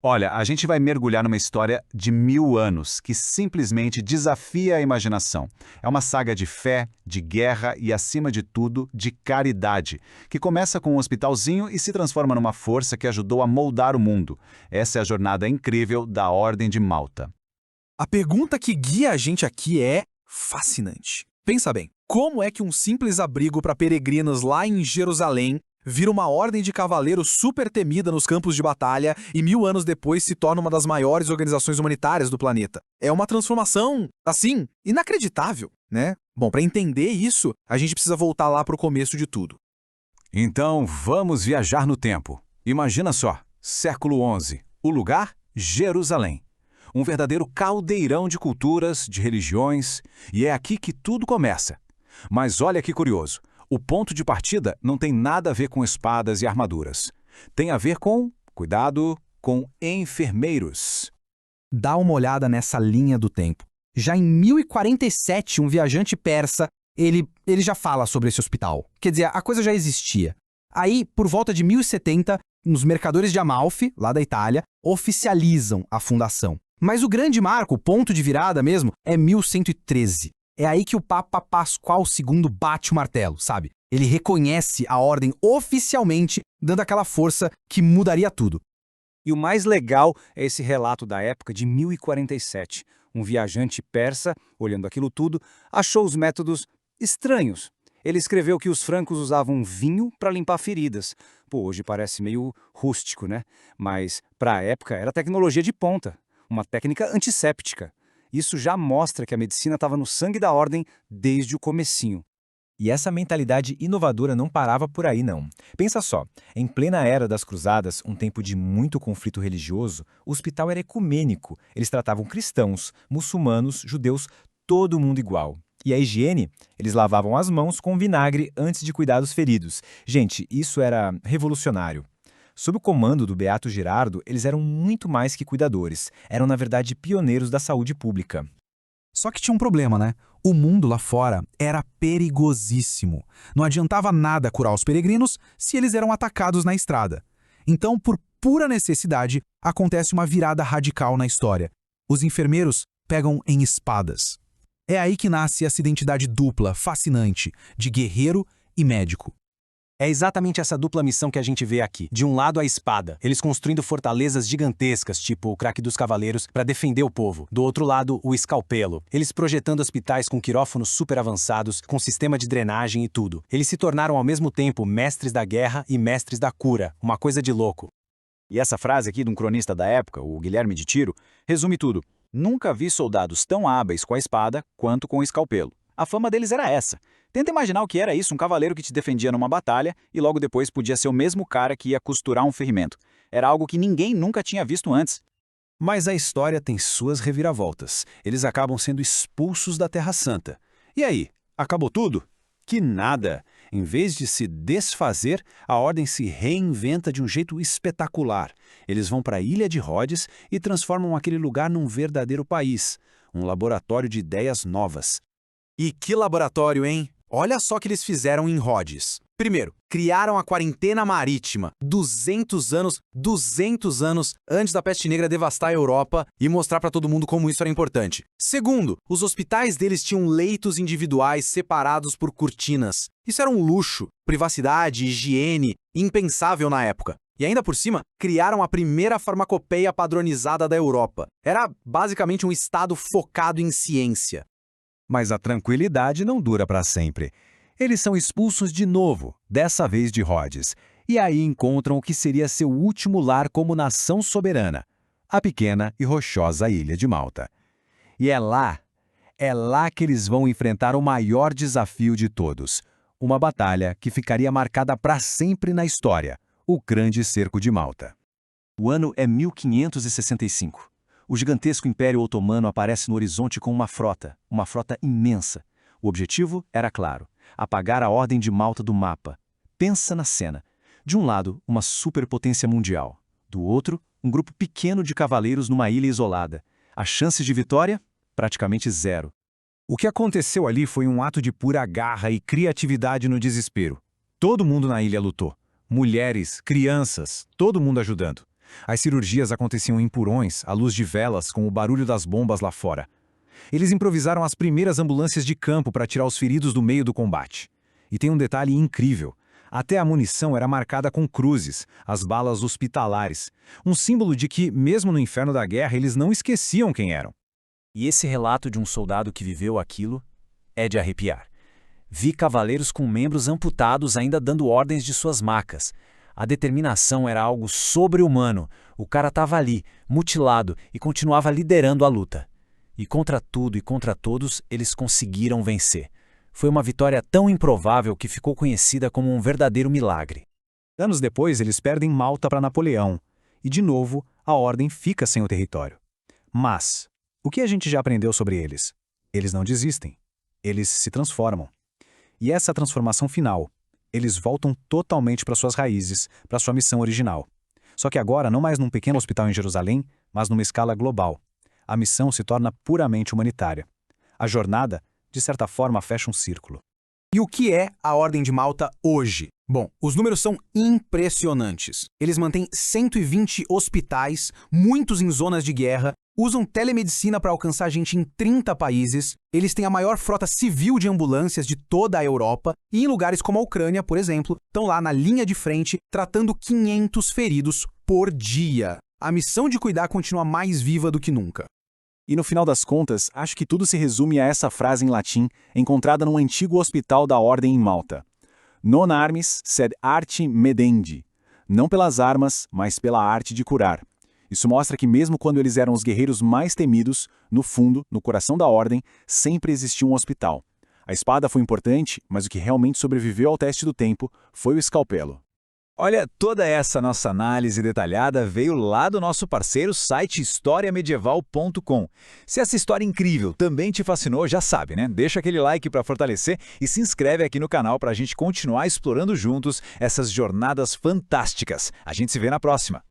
Olha, a gente vai mergulhar numa história de 1000 anos que simplesmente desafia a imaginação. É uma saga de fé, de guerra e, acima de tudo, de caridade, que começa com um hospitalzinho e se transforma numa força que ajudou a moldar o mundo. Essa é a jornada incrível da Ordem de Malta. A pergunta que guia a gente aqui é fascinante. Pensa bem, como é que um simples abrigo para peregrinos lá em Jerusalém vira uma ordem de cavaleiros super temida nos campos de batalha e 1000 anos depois se torna uma das maiores organizações humanitárias do planeta? É uma transformação, assim, inacreditável, né? Bom, para entender isso, a gente precisa voltar lá para o começo de tudo. Então, vamos viajar no tempo. Imagina só, século XI, o lugar, Jerusalém. Um verdadeiro caldeirão de culturas, de religiões, e é aqui que tudo começa. Mas olha que curioso, o ponto de partida não tem nada a ver com espadas e armaduras. Tem a ver com, cuidado, com enfermeiros. Dá uma olhada nessa linha do tempo. Já em 1047, um viajante persa, ele já fala sobre esse hospital. Quer dizer, a coisa já existia. Aí, por volta de 1070, os mercadores de Amalfi, lá da Itália, oficializam a fundação. Mas o grande marco, o ponto de virada mesmo, é 1113. É aí que o Papa Pascoal II bate o martelo, sabe? Ele reconhece a ordem oficialmente, dando aquela força que mudaria tudo. E o mais legal é esse relato da época de 1047. Um viajante persa, olhando aquilo tudo, achou os métodos estranhos. Ele escreveu que os francos usavam vinho para limpar feridas. Pô, hoje parece meio rústico, né? Mas, para a época, era tecnologia de ponta. Uma técnica antisséptica. Isso já mostra que a medicina estava no sangue da ordem desde o comecinho. E essa mentalidade inovadora não parava por aí, não. Pensa só, em plena era das cruzadas, um tempo de muito conflito religioso, o hospital era ecumênico. Eles tratavam cristãos, muçulmanos, judeus, todo mundo igual. E a higiene? Eles lavavam as mãos com vinagre antes de cuidar dos feridos. Gente, isso era revolucionário. Sob o comando do Beato Girardo, eles eram muito mais que cuidadores. Eram, na verdade, pioneiros da saúde pública. Só que tinha um problema, né? O mundo lá fora era perigosíssimo. Não adiantava nada curar os peregrinos se eles eram atacados na estrada. Então, por pura necessidade, acontece uma virada radical na história. Os enfermeiros pegam em espadas. É aí que nasce essa identidade dupla, fascinante, de guerreiro e médico. É exatamente essa dupla missão que a gente vê aqui. De um lado, a espada, eles construindo fortalezas gigantescas, tipo o Craque dos Cavaleiros, para defender o povo. Do outro lado, o escalpelo, eles projetando hospitais com quirófanos super avançados, com sistema de drenagem e tudo. Eles se tornaram ao mesmo tempo mestres da guerra e mestres da cura, uma coisa de louco. E essa frase aqui de um cronista da época, o Guilherme de Tiro, resume tudo. Nunca vi soldados tão hábeis com a espada quanto com o escalpelo. A fama deles era essa. Tenta imaginar o que era isso, um cavaleiro que te defendia numa batalha e logo depois podia ser o mesmo cara que ia costurar um ferimento. Era algo que ninguém nunca tinha visto antes. Mas a história tem suas reviravoltas. Eles acabam sendo expulsos da Terra Santa. E aí, acabou tudo? Que nada! Em vez de se desfazer, a Ordem se reinventa de um jeito espetacular. Eles vão para a Ilha de Rhodes e transformam aquele lugar num verdadeiro país, um laboratório de ideias novas. E que laboratório, hein? Olha só o que eles fizeram em Rhodes. Primeiro, criaram a quarentena marítima. 200 anos antes da peste negra devastar a Europa e mostrar para todo mundo como isso era importante. Segundo, os hospitais deles tinham leitos individuais separados por cortinas. Isso era um luxo, privacidade, higiene, impensável na época. E ainda por cima, criaram a primeira farmacopeia padronizada da Europa. Era basicamente um estado focado em ciência. Mas a tranquilidade não dura para sempre. Eles são expulsos de novo, dessa vez de Rhodes, e aí encontram o que seria seu último lar como nação soberana, a pequena e rochosa ilha de Malta. E é lá que eles vão enfrentar o maior desafio de todos, uma batalha que ficaria marcada para sempre na história, o Grande Cerco de Malta. O ano é 1565. O gigantesco Império Otomano aparece no horizonte com uma frota imensa. O objetivo era claro, apagar a Ordem de Malta do mapa. Pensa na cena. De um lado, uma superpotência mundial. Do outro, um grupo pequeno de cavaleiros numa ilha isolada. As chances de vitória? Praticamente zero. O que aconteceu ali foi um ato de pura garra e criatividade no desespero. Todo mundo na ilha lutou. Mulheres, crianças, todo mundo ajudando. As cirurgias aconteciam em porões, à luz de velas, com o barulho das bombas lá fora. Eles improvisaram as primeiras ambulâncias de campo para tirar os feridos do meio do combate. E tem um detalhe incrível. Até a munição era marcada com cruzes, as balas hospitalares. Um símbolo de que, mesmo no inferno da guerra, eles não esqueciam quem eram. E esse relato de um soldado que viveu aquilo é de arrepiar. Vi cavaleiros com membros amputados ainda dando ordens de suas macas. A determinação era algo sobre-humano. O cara estava ali, mutilado, e continuava liderando a luta. E contra tudo e contra todos, eles conseguiram vencer. Foi uma vitória tão improvável que ficou conhecida como um verdadeiro milagre. Anos depois, eles perdem Malta para Napoleão. E, de novo, a ordem fica sem o território. Mas, o que a gente já aprendeu sobre eles? Eles não desistem. Eles se transformam. E essa transformação final, eles voltam totalmente para suas raízes, para sua missão original. Só que agora não mais num pequeno hospital em Jerusalém, mas numa escala global. A missão se torna puramente humanitária. A jornada, de certa forma, fecha um círculo. E o que é a Ordem de Malta hoje? Bom, os números são impressionantes. Eles mantêm 120 hospitais, muitos em zonas de guerra, usam telemedicina para alcançar gente em 30 países, eles têm a maior frota civil de ambulâncias de toda a Europa e em lugares como a Ucrânia, por exemplo, estão lá na linha de frente tratando 500 feridos por dia. A missão de cuidar continua mais viva do que nunca. E no final das contas, acho que tudo se resume a essa frase em latim, encontrada num antigo hospital da Ordem em Malta. Non armis sed arte medendi. Não pelas armas, mas pela arte de curar. Isso mostra que mesmo quando eles eram os guerreiros mais temidos, no fundo, no coração da Ordem, sempre existiu um hospital. A espada foi importante, mas o que realmente sobreviveu ao teste do tempo foi o escalpelo. Olha, toda essa nossa análise detalhada veio lá do nosso parceiro site historiamedieval.com. Se essa história incrível também te fascinou, já sabe, né? Deixa aquele like para fortalecer e se inscreve aqui no canal para a gente continuar explorando juntos essas jornadas fantásticas. A gente se vê na próxima.